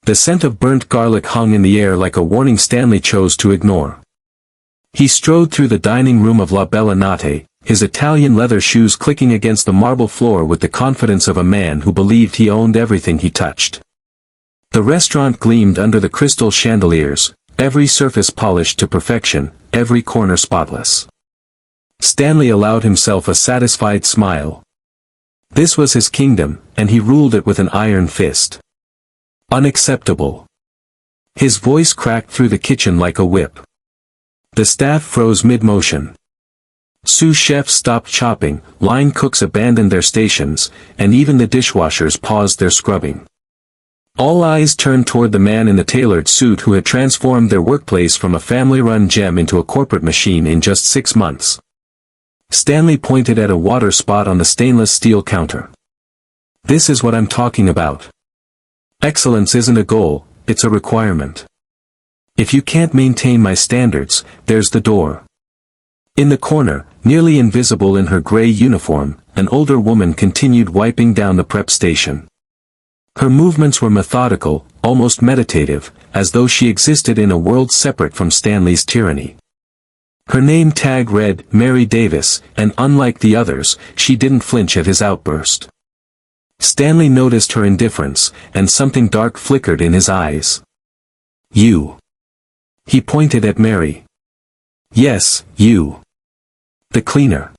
The scent of burnt garlic hung in the air like a warning Stanley chose to ignore. He strode through the dining room of La Bella Notte, his Italian leather shoes clicking against the marble floor with the confidence of a man who believed he owned everything he touched. The restaurant gleamed under the crystal chandeliers, every surface polished to perfection, every corner spotless. Stanley allowed himself a satisfied smile. This was his kingdom, and he ruled it with an iron fist. Unacceptable. His voice cracked through the kitchen like a whip. The staff froze mid-motion. Sous chefs stopped chopping, line cooks abandoned their stations, and even the dishwashers paused their scrubbing. All eyes turned toward the man in the tailored suit who had transformed their workplace from a family-run gem into a corporate machine in just 6 months. Stanley pointed at a water spot on the stainless steel counter. This is what I'm talking about. Excellence isn't a goal, it's a requirement. If you can't maintain my standards, there's the door. In the corner, nearly invisible in her gray uniform, an older woman continued wiping down the prep station. Her movements were methodical, almost meditative, as though she existed in a world separate from Stanley's tyranny. Her name tag read, Mary Davis, and unlike the others, she didn't flinch at his outburst. Stanley noticed her indifference, and something dark flickered in his eyes. You. He pointed at Mary. Yes, you. The cleaner.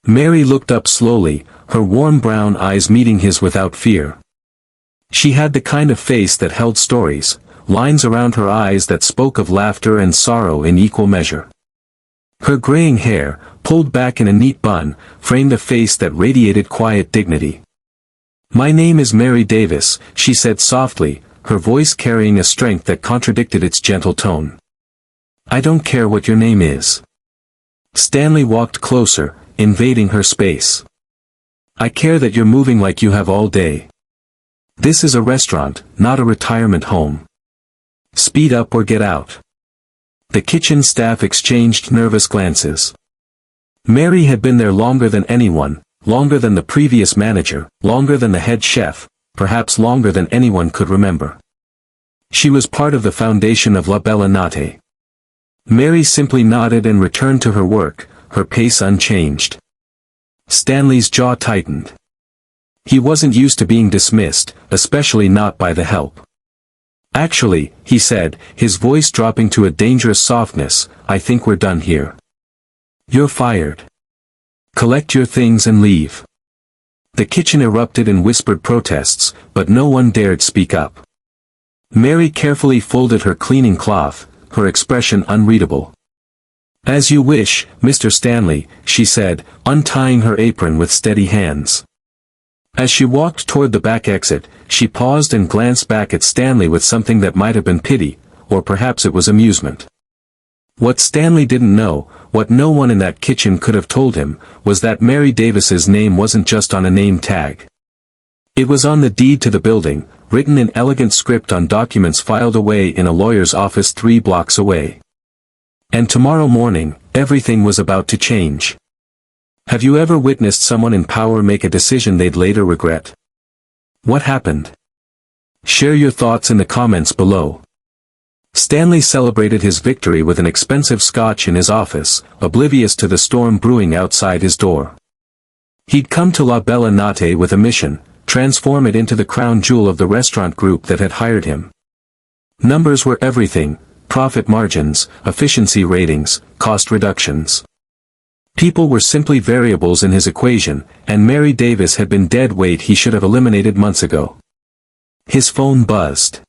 Mary looked up slowly, her warm brown eyes meeting his without fear. She had the kind of face that held stories, lines around her eyes that spoke of laughter and sorrow in equal measure. Her graying hair, pulled back in a neat bun, framed a face that radiated quiet dignity. My name is Mary Davis, she said softly, her voice carrying a strength that contradicted its gentle tone. I don't care what your name is. Stanley walked closer, invading her space. I care that you're moving like you have all day. This is a restaurant, not a retirement home. Speed up or get out. The kitchen staff exchanged nervous glances. Mary had been there longer than anyone, longer than the previous manager, longer than the head chef, perhaps longer than anyone could remember. She was part of the foundation of La Bella Notte. Mary simply nodded and returned to her work, her pace unchanged. Stanley's jaw tightened. He wasn't used to being dismissed, especially not by the help. Actually, he said, his voice dropping to a dangerous softness, I think we're done here. You're fired. Collect your things and leave. The kitchen erupted in whispered protests, but no one dared speak up. Mary carefully folded her cleaning cloth, her expression unreadable. As you wish, Mr. Stanley, she said, untying her apron with steady hands. As she walked toward the back exit, she paused and glanced back at Stanley with something that might have been pity, or perhaps it was amusement. What Stanley didn't know, what no one in that kitchen could have told him, was that Mary Davis's name wasn't just on a name tag. It was on the deed to the building, written in elegant script on documents filed away in a lawyer's office 3 blocks away. And tomorrow morning, everything was about to change. Have you ever witnessed someone in power make a decision they'd later regret? What happened? Share your thoughts in the comments below. Stanley celebrated his victory with an expensive scotch in his office, oblivious to the storm brewing outside his door. He'd come to La Bella Notte with a mission, transform it into the crown jewel of the restaurant group that had hired him. Numbers were everything, profit margins, efficiency ratings, cost reductions. People were simply variables in his equation, and Mary Davis had been dead weight he should have eliminated months ago. His phone buzzed.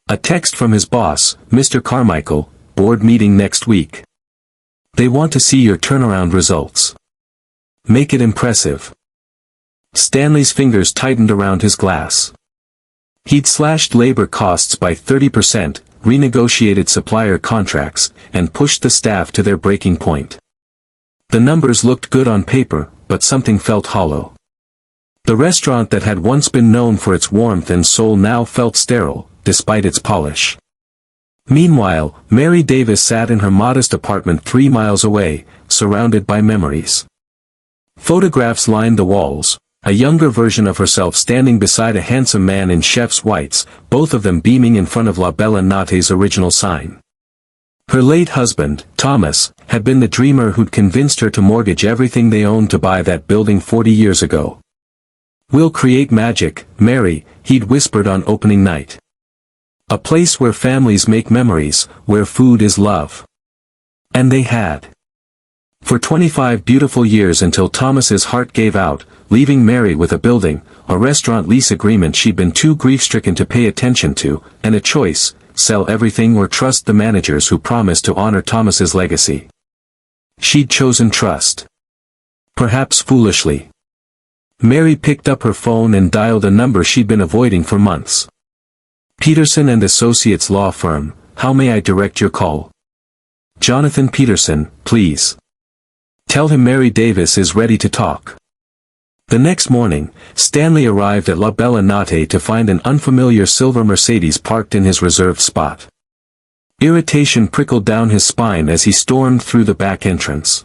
A text from his boss, Mr. Carmichael, board meeting next week. They want to see your turnaround results. Make it impressive. Stanley's fingers tightened around his glass. He'd slashed labor costs by 30%, renegotiated supplier contracts, and pushed the staff to their breaking point. The numbers looked good on paper, but something felt hollow. The restaurant that had once been known for its warmth and soul now felt sterile, despite its polish. Meanwhile, Mary Davis sat in her modest apartment 3 miles away, surrounded by memories. Photographs lined the walls, A younger version of herself standing beside a handsome man in chef's whites, both of them beaming in front of La Bella Notte's original sign. Her late husband, Thomas, had been the dreamer who'd convinced her to mortgage everything they owned to buy that building 40 years ago. "We'll create magic, Mary," he'd whispered on opening night. "A place where families make memories, where food is love." And they had. For 25 beautiful years until Thomas's heart gave out, leaving Mary with a building, a restaurant lease agreement she'd been too grief-stricken to pay attention to, and a choice: sell everything or trust the managers who promised to honor Thomas's legacy. She'd chosen trust. Perhaps foolishly. Mary picked up her phone and dialed a number she'd been avoiding for months. "Peterson and Associates Law Firm, how may I direct your call?" "Jonathan Peterson, please. Tell him Mary Davis is ready to talk." The next morning, Stanley arrived at La Bella Notte to find an unfamiliar silver Mercedes parked in his reserved spot. Irritation prickled down his spine as he stormed through the back entrance.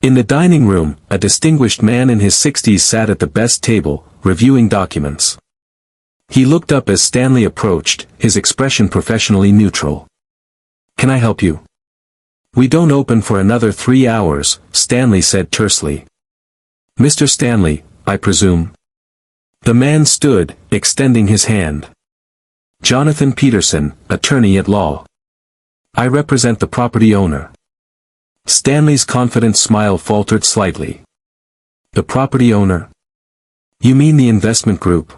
In the dining room, a distinguished man in his 60s sat at the best table, reviewing documents. He looked up as Stanley approached, his expression professionally neutral. "Can I help you?" "We don't open for another 3 hours, Stanley said tersely. "Mr. Stanley, I presume?" The man stood, extending his hand. "Jonathan Peterson, attorney at law. I represent the property owner." Stanley's confident smile faltered slightly. "The property owner? You mean the investment group?"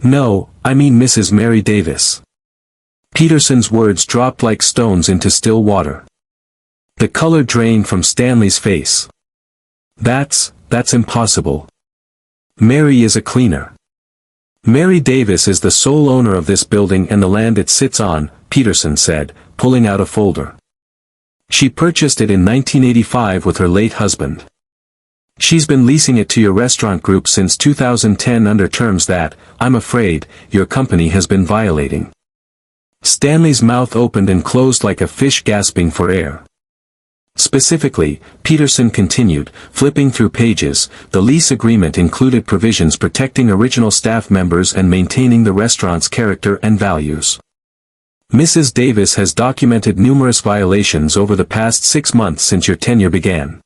"No, I mean Mrs. Mary Davis." Peterson's words dropped like stones into still water. The color drained from Stanley's face. That's impossible. Mary is a cleaner. Mary Davis is the sole owner of this building and the land it sits on, Peterson said, pulling out a folder. She purchased it in 1985 with her late husband. She's been leasing it to your restaurant group since 2010 under terms that, I'm afraid, your company has been violating. Stanley's mouth opened and closed like a fish gasping for air. Specifically, Peterson continued, flipping through pages, the lease agreement included provisions protecting original staff members and maintaining the restaurant's character and values. Mrs. Davis has documented numerous violations over the past 6 months since your tenure began.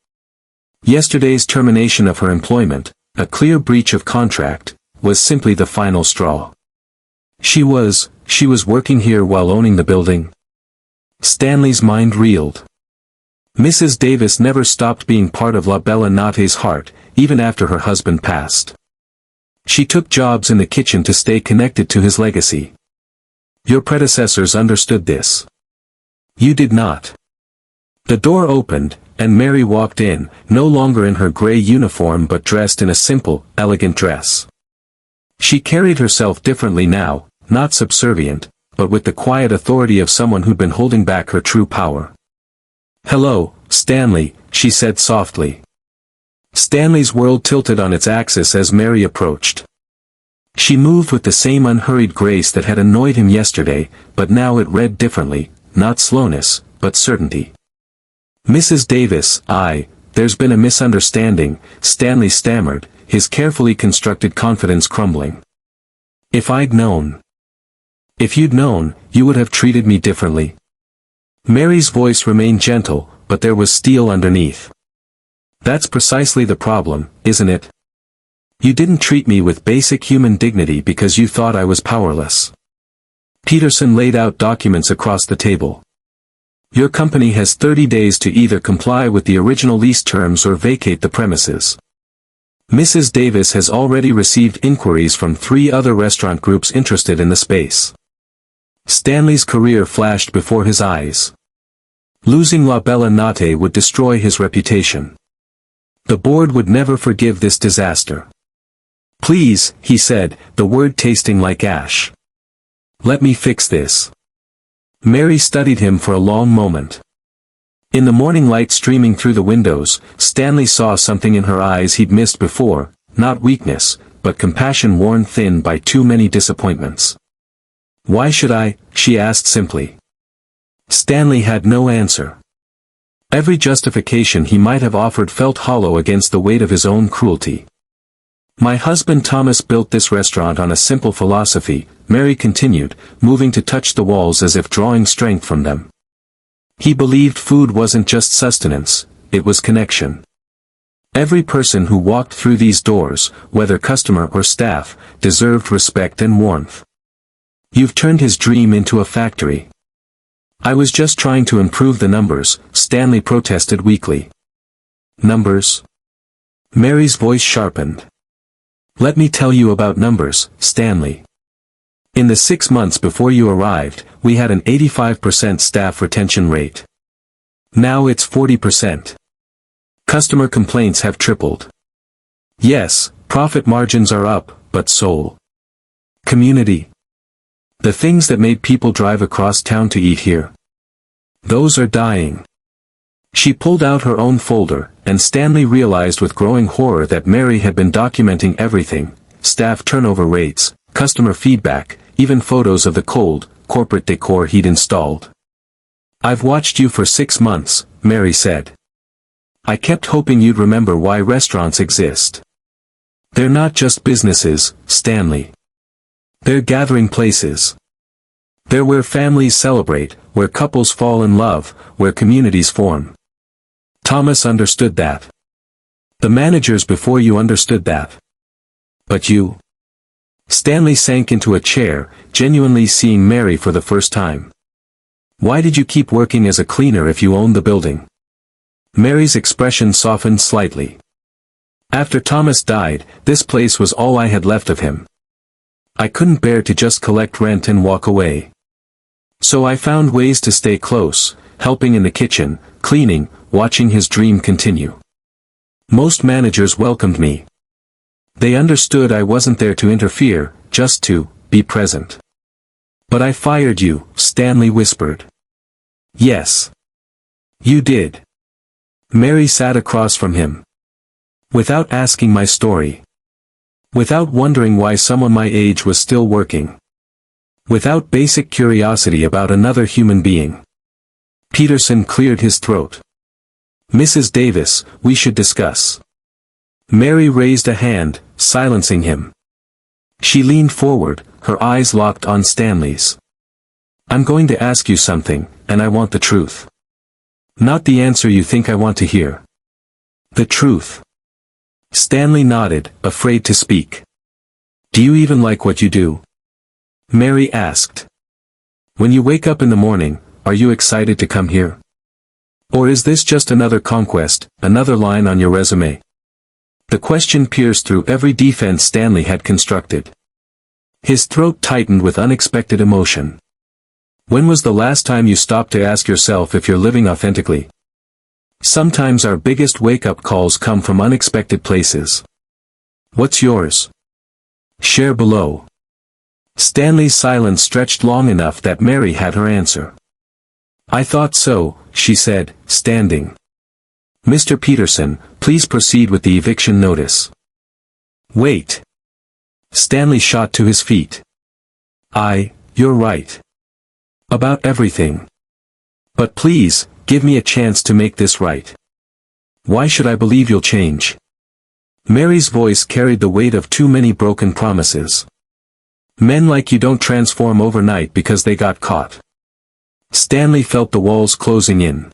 Yesterday's termination of her employment, a clear breach of contract, was simply the final straw. She was working here while owning the building. Stanley's mind reeled. Mrs. Davis never stopped being part of La Bella Notte's heart, even after her husband passed. She took jobs in the kitchen to stay connected to his legacy. Your predecessors understood this. You did not. The door opened, and Mary walked in, no longer in her gray uniform but dressed in a simple, elegant dress. She carried herself differently now, not subservient, but with the quiet authority of someone who'd been holding back her true power. "Hello, Stanley," she said softly. Stanley's world tilted on its axis as Mary approached. She moved with the same unhurried grace that had annoyed him yesterday, but now it read differently, not slowness, but certainty. "Mrs. Davis, there's been a misunderstanding," Stanley stammered, his carefully constructed confidence crumbling. "If I'd known. If you'd known, you would have treated me differently." Mary's voice remained gentle, but there was steel underneath. "That's precisely the problem, isn't it? You didn't treat me with basic human dignity because you thought I was powerless." Peterson laid out documents across the table. "Your company has 30 days to either comply with the original lease terms or vacate the premises. Mrs. Davis has already received inquiries from 3 other restaurant groups interested in the space." Stanley's career flashed before his eyes. Losing La Bella Notte would destroy his reputation. The board would never forgive this disaster. "Please," he said, the word tasting like ash. "Let me fix this." Mary studied him for a long moment. In the morning light streaming through the windows, Stanley saw something in her eyes he'd missed before, not weakness, but compassion worn thin by too many disappointments. "Why should I?" she asked simply. Stanley had no answer. Every justification he might have offered felt hollow against the weight of his own cruelty. My husband Thomas built this restaurant on a simple philosophy, Mary continued, moving to touch the walls as if drawing strength from them. He believed food wasn't just sustenance, it was connection. Every person who walked through these doors, whether customer or staff, deserved respect and warmth. You've turned his dream into a factory. I was just trying to improve the numbers, Stanley protested weakly. Numbers? Mary's voice sharpened. Let me tell you about numbers, Stanley. In the 6 months before you arrived, we had an 85% staff retention rate. Now it's 40%. Customer complaints have tripled. Yes, profit margins are up, but soul. Community. The things that made people drive across town to eat here. Those are dying. She pulled out her own folder, and Stanley realized with growing horror that Mary had been documenting everything, staff turnover rates, customer feedback, even photos of the cold, corporate decor he'd installed. I've watched you for 6 months, Mary said. I kept hoping you'd remember why restaurants exist. They're not just businesses, Stanley. They're gathering places. They're where families celebrate, where couples fall in love, where communities form. Thomas understood that. The managers before you understood that. But you? Stanley sank into a chair, genuinely seeing Mary for the first time. Why did you keep working as a cleaner if you owned the building? Mary's expression softened slightly. After Thomas died, this place was all I had left of him. I couldn't bear to just collect rent and walk away. So I found ways to stay close, helping in the kitchen, cleaning, watching his dream continue. Most managers welcomed me. They understood I wasn't there to interfere, just to be present. But I fired you, Stanley whispered. Yes. You did. Mary sat across from him. Without asking my story. Without wondering why someone my age was still working. Without basic curiosity about another human being. Peterson cleared his throat. Mrs. Davis, we should discuss. Mary raised a hand, silencing him. She leaned forward, her eyes locked on Stanley's. I'm going to ask you something, and I want the truth. Not the answer you think I want to hear. The truth. Stanley nodded, afraid to speak. Do you even like what you do? Mary asked. When you wake up in the morning, are you excited to come here? Or is this just another conquest, another line on your resume? The question pierced through every defense Stanley had constructed. His throat tightened with unexpected emotion. When was the last time you stopped to ask yourself if you're living authentically? Sometimes our biggest wake-up calls come from unexpected places. What's yours? Share below. Stanley's silence stretched long enough that Mary had her answer. I thought so, she said, standing. Mr. Peterson, please proceed with the eviction notice. Wait. Stanley shot to his feet. You're right. About everything. But please, give me a chance to make this right. Why should I believe you'll change? Mary's voice carried the weight of too many broken promises. Men like you don't transform overnight because they got caught. Stanley felt the walls closing in.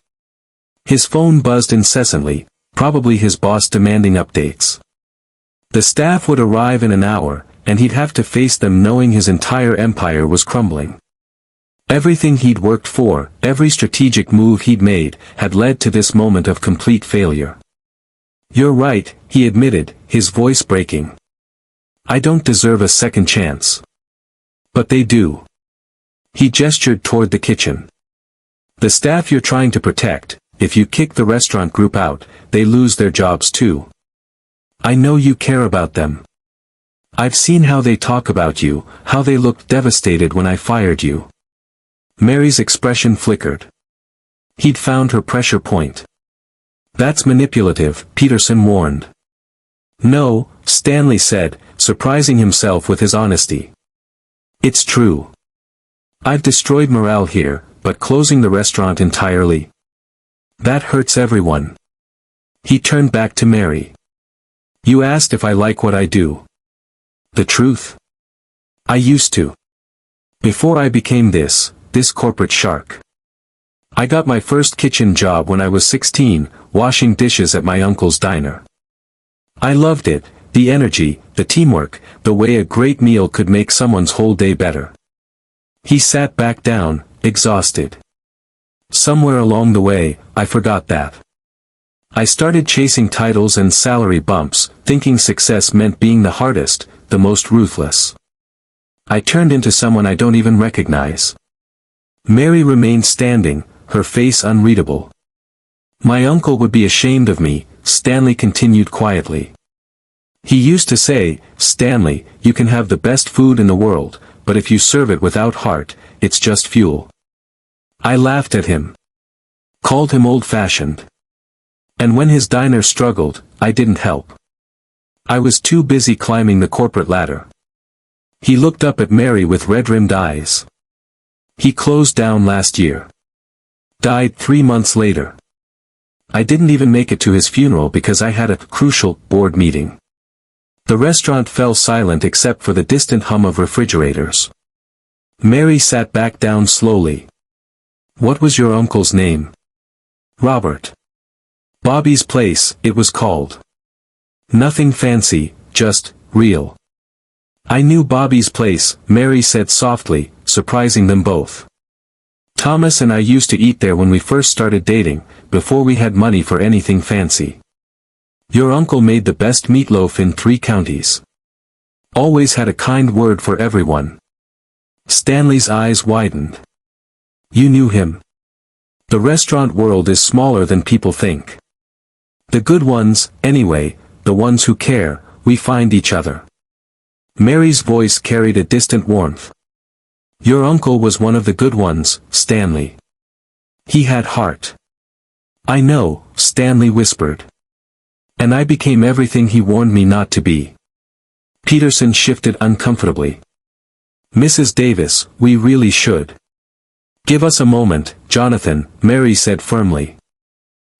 His phone buzzed incessantly, probably his boss demanding updates. The staff would arrive in an hour, and he'd have to face them knowing his entire empire was crumbling. Everything he'd worked for, every strategic move he'd made, had led to this moment of complete failure. You're right, he admitted, his voice breaking. I don't deserve a second chance. But they do. He gestured toward the kitchen. The staff you're trying to protect, if you kick the restaurant group out, they lose their jobs too. I know you care about them. I've seen how they talk about you, how they looked devastated when I fired you. Mary's expression flickered. He'd found her pressure point. That's manipulative, Peterson warned. No, Stanley said, surprising himself with his honesty. It's true. I've destroyed morale here, but closing the restaurant entirely? That hurts everyone. He turned back to Mary. You asked if I like what I do. The truth? I used to. Before I became this corporate shark. I got my first kitchen job when I was 16, washing dishes at my uncle's diner. I loved it, the energy, the teamwork, the way a great meal could make someone's whole day better. He sat back down, exhausted. Somewhere along the way, I forgot that. I started chasing titles and salary bumps, thinking success meant being the hardest, the most ruthless. I turned into someone I don't even recognize. Mary remained standing, her face unreadable. My uncle would be ashamed of me, Stanley continued quietly. He used to say, Stanley, you can have the best food in the world, but if you serve it without heart, it's just fuel. I laughed at him. Called him old-fashioned. And when his diner struggled, I didn't help. I was too busy climbing the corporate ladder. He looked up at Mary with red-rimmed eyes. He closed down last year. Died 3 months later. I didn't even make it to his funeral because I had a crucial board meeting. The restaurant fell silent except for the distant hum of refrigerators. Mary sat back down slowly. What was your uncle's name? Robert. Bobby's Place, it was called. Nothing fancy, just real. I knew Bobby's Place, Mary said softly, surprising them both. Thomas and I used to eat there when we first started dating, before we had money for anything fancy. Your uncle made the best meatloaf in 3 counties. Always had a kind word for everyone. Stanley's eyes widened. You knew him. The restaurant world is smaller than people think. The good ones, anyway, the ones who care, we find each other. Mary's voice carried a distant warmth. Your uncle was one of the good ones, Stanley. He had heart. I know, Stanley whispered. And I became everything he warned me not to be. Peterson shifted uncomfortably. Mrs. Davis, we really should. Give us a moment, Jonathan, Mary said firmly.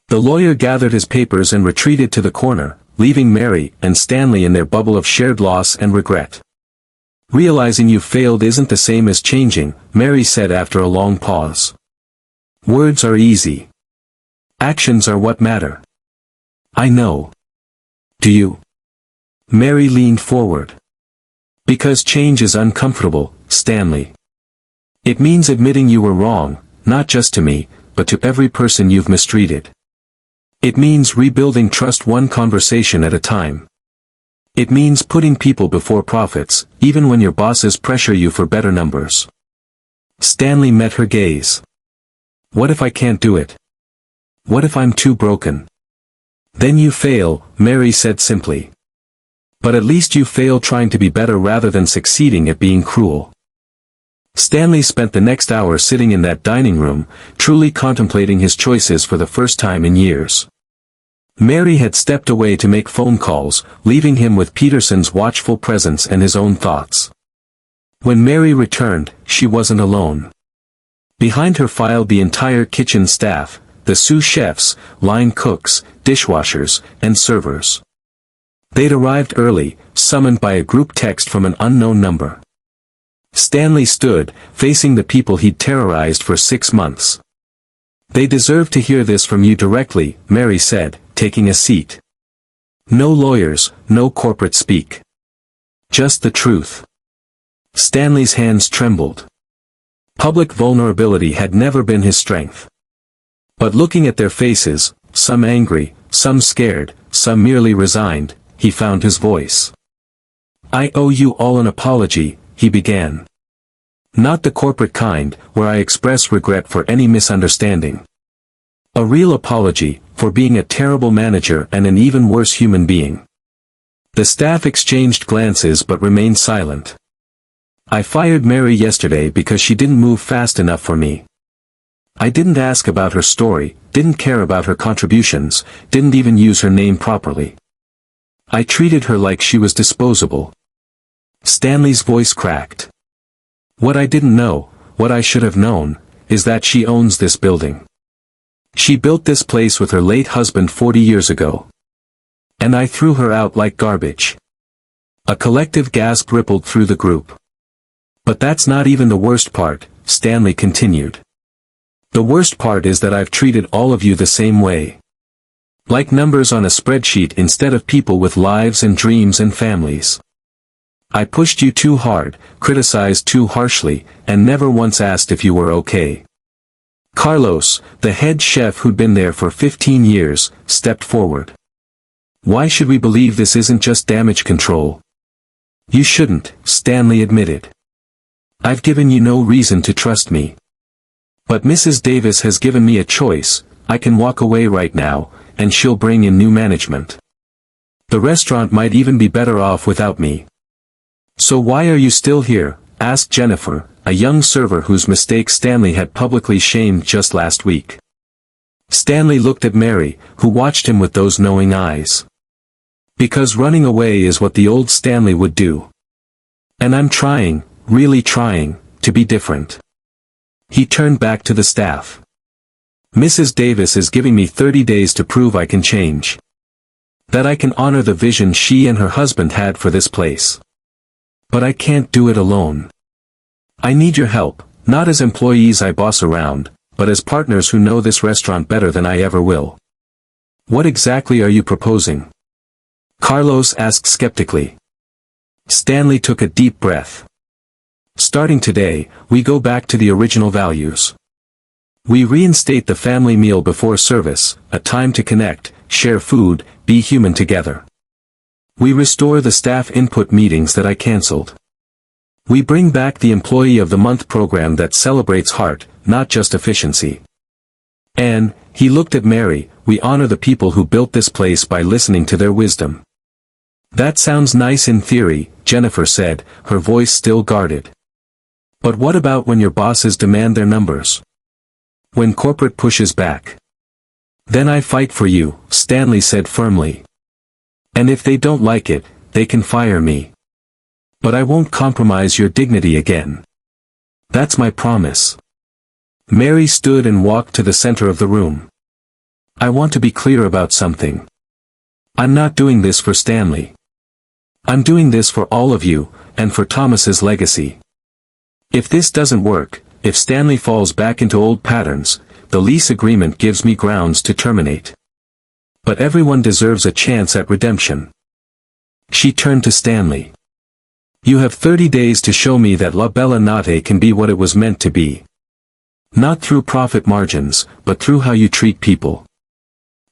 The lawyer gathered his papers and retreated to the corner, leaving Mary and Stanley in their bubble of shared loss and regret. Realizing you failed isn't the same as changing, Mary said after a long pause. Words are easy. Actions are what matter. I know. Do you? Mary leaned forward. Because change is uncomfortable, Stanley. It means admitting you were wrong, not just to me, but to every person you've mistreated. It means rebuilding trust one conversation at a time. It means putting people before profits, even when your bosses pressure you for better numbers. Stanley met her gaze. What if I can't do it? What if I'm too broken? Then you fail, Mary said simply. But at least you fail trying to be better rather than succeeding at being cruel. Stanley spent the next hour sitting in that dining room, truly contemplating his choices for the first time in years. Mary had stepped away to make phone calls, leaving him with Peterson's watchful presence and his own thoughts. When Mary returned, she wasn't alone. Behind her filed the entire kitchen staff, the sous chefs, line cooks, dishwashers, and servers. They'd arrived early, summoned by a group text from an unknown number. Stanley stood, facing the people he'd terrorized for 6 months. They deserve to hear this from you directly, Mary said, taking a seat. No lawyers, no corporate speak. Just the truth. Stanley's hands trembled. Public vulnerability had never been his strength. But looking at their faces, some angry, some scared, some merely resigned, he found his voice. I owe you all an apology, he began. Not the corporate kind, where I express regret for any misunderstanding. A real apology, for being a terrible manager and an even worse human being. The staff exchanged glances but remained silent. I fired Mary yesterday because she didn't move fast enough for me. I didn't ask about her story, didn't care about her contributions, didn't even use her name properly. I treated her like she was disposable. Stanley's voice cracked. What I didn't know, what I should have known, is that she owns this building. She built this place with her late husband 40 years ago. And I threw her out like garbage. A collective gasp rippled through the group. But that's not even the worst part, Stanley continued. The worst part is that I've treated all of you the same way. Like numbers on a spreadsheet instead of people with lives and dreams and families. I pushed you too hard, criticized too harshly, and never once asked if you were okay. Carlos, the head chef who'd been there for 15 years, stepped forward. Why should we believe this isn't just damage control? You shouldn't, Stanley admitted. I've given you no reason to trust me. But Mrs. Davis has given me a choice. I can walk away right now, and she'll bring in new management. The restaurant might even be better off without me. So why are you still here? Asked Jennifer, a young server whose mistake Stanley had publicly shamed just last week. Stanley looked at Mary, who watched him with those knowing eyes. Because running away is what the old Stanley would do. And I'm trying, really trying, to be different. He turned back to the staff. Mrs. Davis is giving me 30 days to prove I can change. That I can honor the vision she and her husband had for this place. But I can't do it alone. I need your help, not as employees I boss around, but as partners who know this restaurant better than I ever will. What exactly are you proposing? Carlos asked skeptically. Stanley took a deep breath. Starting today, we go back to the original values. We reinstate the family meal before service, a time to connect, share food, be human together. We restore the staff input meetings that I canceled. We bring back the Employee of the Month program that celebrates heart, not just efficiency. And, he looked at Mary, we honor the people who built this place by listening to their wisdom. That sounds nice in theory, Jennifer said, her voice still guarded. But what about when your bosses demand their numbers? When corporate pushes back? Then I fight for you, Stanley said firmly. And if they don't like it, they can fire me. But I won't compromise your dignity again. That's my promise. Mary stood and walked to the center of the room. I want to be clear about something. I'm not doing this for Stanley. I'm doing this for all of you, and for Thomas's legacy. If this doesn't work, if Stanley falls back into old patterns, the lease agreement gives me grounds to terminate. But everyone deserves a chance at redemption. She turned to Stanley. You have 30 days to show me that La Bella Notte can be what it was meant to be. Not through profit margins, but through how you treat people.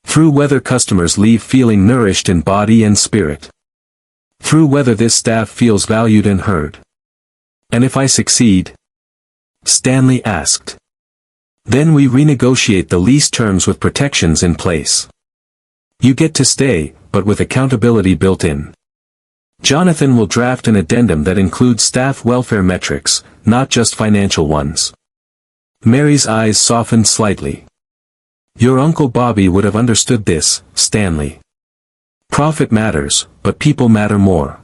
Through whether customers leave feeling nourished in body and spirit. Through whether this staff feels valued and heard. And if I succeed? Stanley asked. Then we renegotiate the lease terms with protections in place. You get to stay, but with accountability built in. Jonathan will draft an addendum that includes staff welfare metrics, not just financial ones. Mary's eyes softened slightly. Your Uncle Bobby would have understood this, Stanley. Profit matters, but people matter more.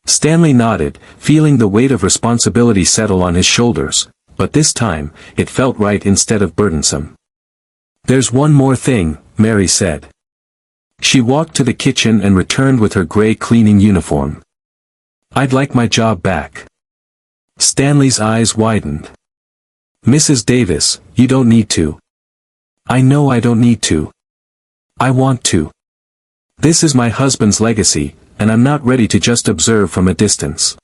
Stanley nodded, feeling the weight of responsibility settle on his shoulders, but this time, it felt right instead of burdensome. There's one more thing, Mary said. She walked to the kitchen and returned with her gray cleaning uniform. I'd like my job back. Stanley's eyes widened. Mrs. Davis, you don't need to. I know I don't need to. I want to. This is my husband's legacy, and I'm not ready to just observe from a distance.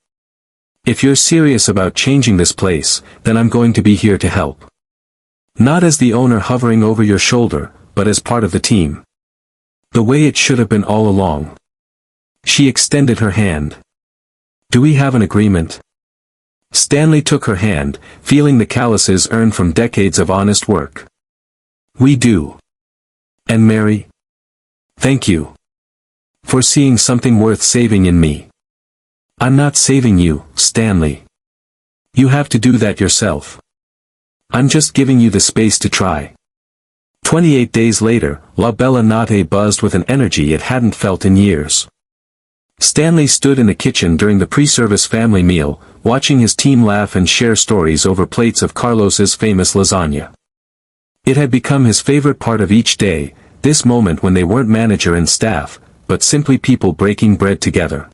If you're serious about changing this place, then I'm going to be here to help. Not as the owner hovering over your shoulder, but as part of the team. The way it should have been all along. She extended her hand. Do we have an agreement? Stanley took her hand, feeling the calluses earned from decades of honest work. We do. And Mary? Thank you. For seeing something worth saving in me. I'm not saving you, Stanley. You have to do that yourself. I'm just giving you the space to try. 28 days later, La Bella Notte buzzed with an energy it hadn't felt in years. Stanley stood in the kitchen during the pre-service family meal, watching his team laugh and share stories over plates of Carlos's famous lasagna. It had become his favorite part of each day, this moment when they weren't manager and staff, but simply people breaking bread together.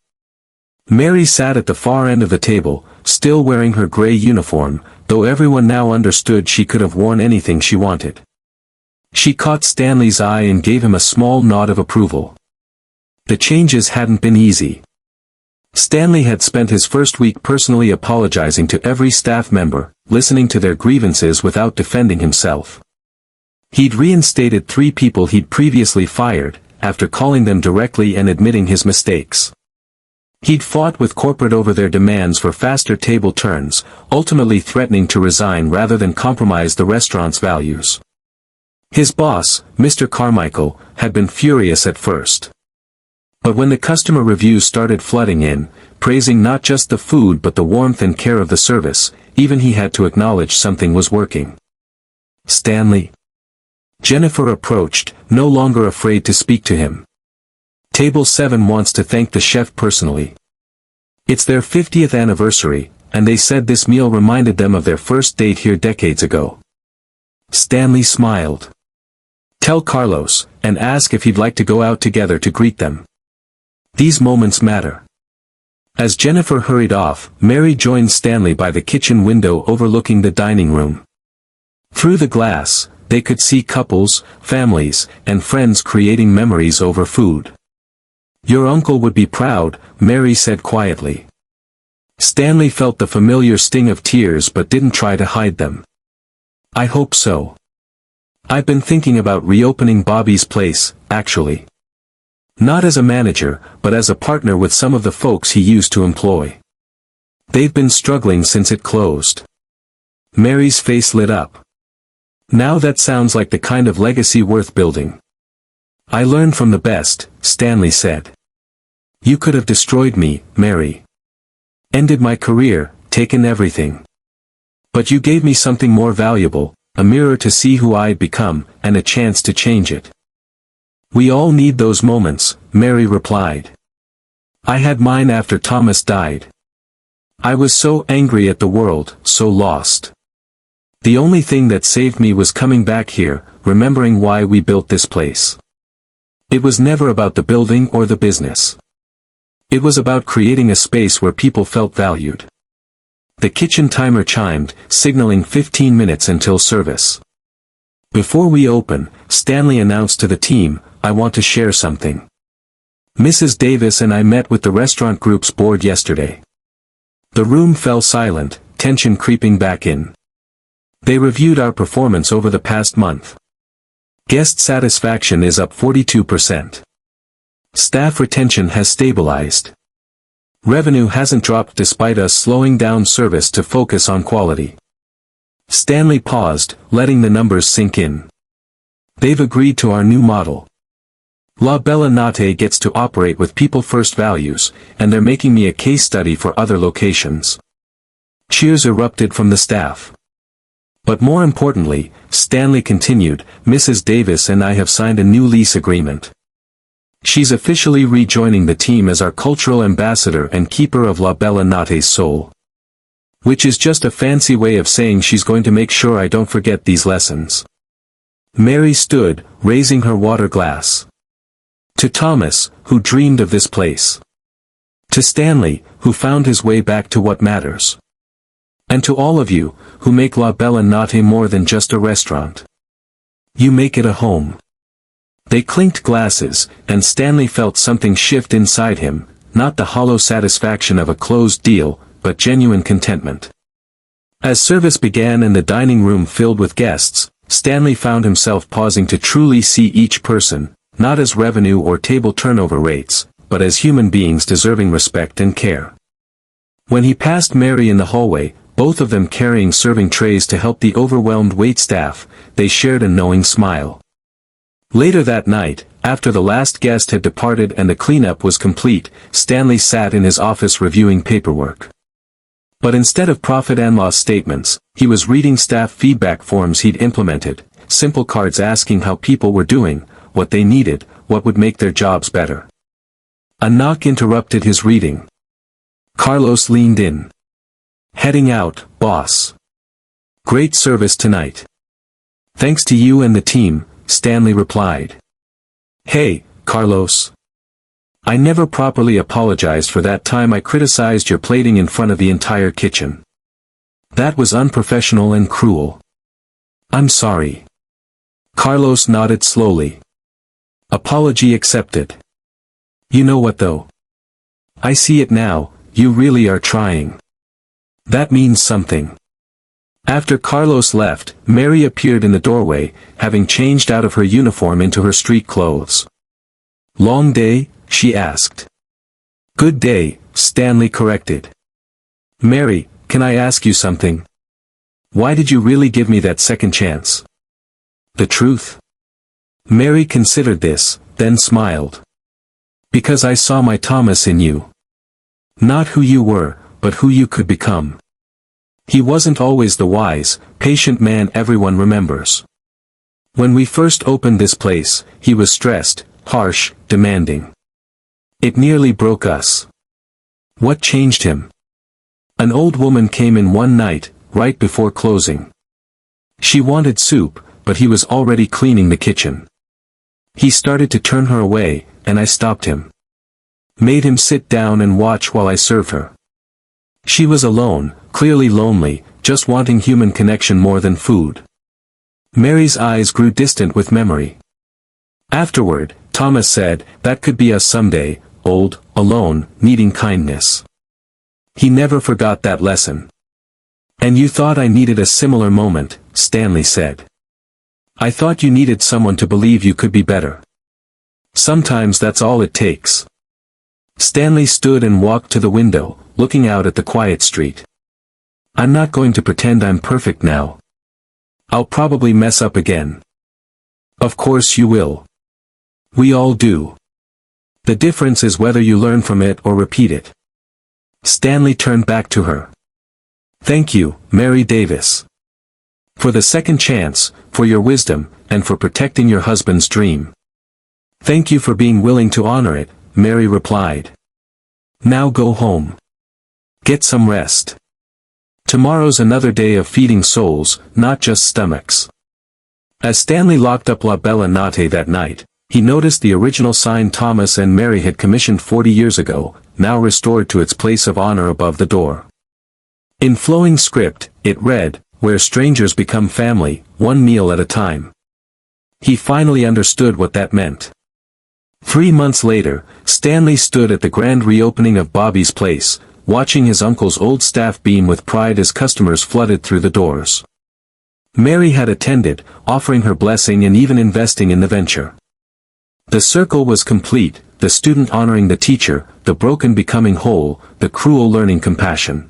Mary sat at the far end of the table, still wearing her gray uniform, though everyone now understood she could have worn anything she wanted. She caught Stanley's eye and gave him a small nod of approval. The changes hadn't been easy. Stanley had spent his first week personally apologizing to every staff member, listening to their grievances without defending himself. He'd reinstated 3 people he'd previously fired, after calling them directly and admitting his mistakes. He'd fought with corporate over their demands for faster table turns, ultimately threatening to resign rather than compromise the restaurant's values. His boss, Mr. Carmichael, had been furious at first. But when the customer reviews started flooding in, praising not just the food but the warmth and care of the service, even he had to acknowledge something was working. Stanley. Jennifer approached, no longer afraid to speak to him. Table 7 wants to thank the chef personally. It's their 50th anniversary, and they said this meal reminded them of their first date here decades ago. Stanley smiled. Tell Carlos, and ask if he'd like to go out together to greet them. These moments matter. As Jennifer hurried off, Mary joined Stanley by the kitchen window overlooking the dining room. Through the glass, they could see couples, families, and friends creating memories over food. Your uncle would be proud, Mary said quietly. Stanley felt the familiar sting of tears but didn't try to hide them. I hope so. I've been thinking about reopening Bobby's place, actually. Not as a manager, but as a partner with some of the folks he used to employ. They've been struggling since it closed. Mary's face lit up. Now that sounds like the kind of legacy worth building. I learned from the best, Stanley said. You could have destroyed me, Mary. Ended my career, taken everything. But you gave me something more valuable, a mirror to see who I'd become, and a chance to change it. We all need those moments, Mary replied. I had mine after Thomas died. I was so angry at the world, so lost. The only thing that saved me was coming back here, remembering why we built this place. It was never about the building or the business. It was about creating a space where people felt valued. The kitchen timer chimed, signaling 15 minutes until service. Before we open, Stanley announced to the team, I want to share something. Mrs. Davis and I met with the restaurant group's board yesterday. The room fell silent, tension creeping back in. They reviewed our performance over the past month. Guest satisfaction is up 42%. Staff retention has stabilized. Revenue hasn't dropped despite us slowing down service to focus on quality. Stanley paused, letting the numbers sink in. They've agreed to our new model. La Bella Notte gets to operate with people-first values, and they're making me a case study for other locations. Cheers erupted from the staff. But more importantly, Stanley continued, Mrs. Davis and I have signed a new lease agreement. She's officially rejoining the team as our cultural ambassador and keeper of La Bella Notte's soul. Which is just a fancy way of saying she's going to make sure I don't forget these lessons. Mary stood, raising her water glass. To Thomas, who dreamed of this place. To Stanley, who found his way back to what matters. And to all of you, who make La Bella Notte more than just a restaurant. You make it a home. They clinked glasses, and Stanley felt something shift inside him, not the hollow satisfaction of a closed deal, but genuine contentment. As service began and the dining room filled with guests, Stanley found himself pausing to truly see each person, not as revenue or table turnover rates, but as human beings deserving respect and care. When he passed Mary in the hallway, both of them carrying serving trays to help the overwhelmed waitstaff, they shared a knowing smile. Later that night, after the last guest had departed and the cleanup was complete, Stanley sat in his office reviewing paperwork. But instead of profit and loss statements, he was reading staff feedback forms he'd implemented, simple cards asking how people were doing, what they needed, what would make their jobs better. A knock interrupted his reading. Carlos leaned in. Heading out, boss. Great service tonight. Thanks to you and the team, Stanley replied. Hey, Carlos. I never properly apologized for that time I criticized your plating in front of the entire kitchen. That was unprofessional and cruel. I'm sorry. Carlos nodded slowly. Apology accepted. You know what though? I see it now, you really are trying. That means something. After Carlos left, Mary appeared in the doorway, having changed out of her uniform into her street clothes. Long day? She asked. Good day, Stanley corrected. Mary, can I ask you something? Why did you really give me that second chance? The truth? Mary considered this, then smiled. Because I saw my Thomas in you. Not who you were, but who you could become. He wasn't always the wise, patient man everyone remembers. When we first opened this place, he was stressed, harsh, demanding. It nearly broke us. What changed him? An old woman came in one night, right before closing. She wanted soup, but he was already cleaning the kitchen. He started to turn her away, and I stopped him. Made him sit down and watch while I served her. She was alone, clearly lonely, just wanting human connection more than food. Mary's eyes grew distant with memory. Afterward, Thomas said, that could be us someday, old, alone, needing kindness. He never forgot that lesson. And you thought I needed a similar moment, Stanley said. I thought you needed someone to believe you could be better. Sometimes that's all it takes. Stanley stood and walked to the window, looking out at the quiet street. I'm not going to pretend I'm perfect now. I'll probably mess up again. Of course you will. We all do. The difference is whether you learn from it or repeat it. Stanley turned back to her. Thank you, Mary Davis. For the second chance, for your wisdom, and for protecting your husband's dream. Thank you for being willing to honor it, Mary replied. Now go home. Get some rest. Tomorrow's another day of feeding souls, not just stomachs. As Stanley locked up La Bella Notte that night, he noticed the original sign Thomas and Mary had commissioned 40 years ago, now restored to its place of honor above the door. In flowing script, it read, where strangers become family, one meal at a time. He finally understood what that meant. 3 months later, Stanley stood at the grand reopening of Bobby's place, watching his uncle's old staff beam with pride as customers flooded through the doors. Mary had attended, offering her blessing and even investing in the venture. The circle was complete, the student honoring the teacher, the broken becoming whole, the cruel learning compassion.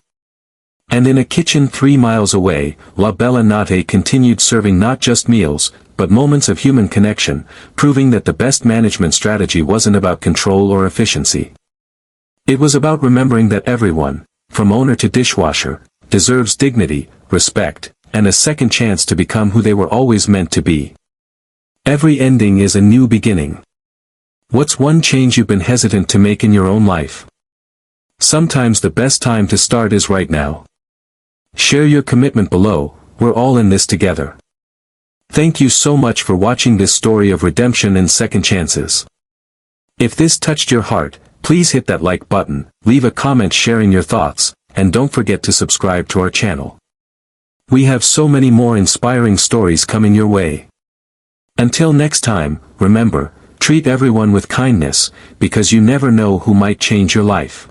And in a kitchen 3 miles away, La Bella Notte continued serving not just meals, but moments of human connection, proving that the best management strategy wasn't about control or efficiency. It was about remembering that everyone, from owner to dishwasher, deserves dignity, respect, and a second chance to become who they were always meant to be. Every ending is a new beginning. What's one change you've been hesitant to make in your own life? Sometimes the best time to start is right now. Share your commitment below, we're all in this together. Thank you so much for watching this story of redemption and second chances. If this touched your heart, please hit that like button, leave a comment sharing your thoughts, and don't forget to subscribe to our channel. We have so many more inspiring stories coming your way. Until next time, remember, treat everyone with kindness, because you never know who might change your life.